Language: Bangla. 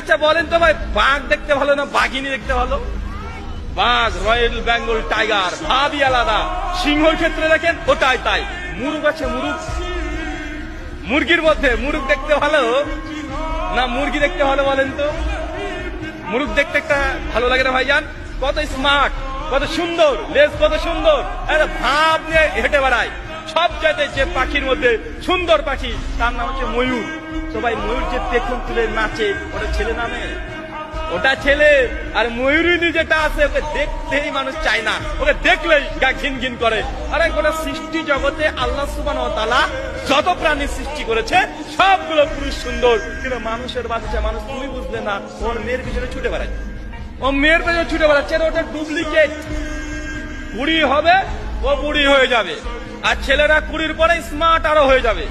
আচ্ছা বলেন তো ভাই, বাঘ দেখতে ভালো না বাঘিনী দেখতে ভালো? বাঘ, রয়্যাল বেঙ্গল টাইগার, ভাবই আলাদা। সিংহর ক্ষেত্রে দেখেন ওটাই তাই। মুরুগ আছে, মুরুগ, মুরগির মধ্যে মুরুগ দেখতে ভালো না মুরগি দেখতে ভালো বলেন তো? মুরুগ দেখতে একটা ভালো লাগে না ভাইজান? কত স্মার্ট, কত সুন্দর, লেজ কত সুন্দর, ভাব নিয়ে হেঁটে বেড়ায়। সব চাইতে যে পাখির মধ্যে সুন্দর পাখি তার নাম হচ্ছে ময়ূর। সবাই ময়ূর যে পেখম তুলে নাচে, ওটা ছেলে নামে? ওটা ছেলে। আর ময়ূরিনী যেটা আছে ওকে দেখতেই মানুষ চায় না, ওকে দেখলেই গা ঘিন ঘিন করে। আরে গোটা সৃষ্টি জগতে আল্লাহ সুবহানাহু ওয়া তাআলা যত প্রাণী সৃষ্টি করেছে সবগুলো পুরুষ সুন্দর, কিন্তু মানুষের বাচ্চা, মানুষ তুমি বুঝলে না, ওর মেয়ের পিছনে ছুটে বেড়ায়। ও মেয়ের পেছনে ছুটে বেড়াচ্ছে, ওটা ডুপ্লিকেট। কুড়ি হবে ও বুড়ি হয়ে যাবে, আর ছেলেরা কুড়ির পরে স্মার্ট আরো হয়ে যাবে।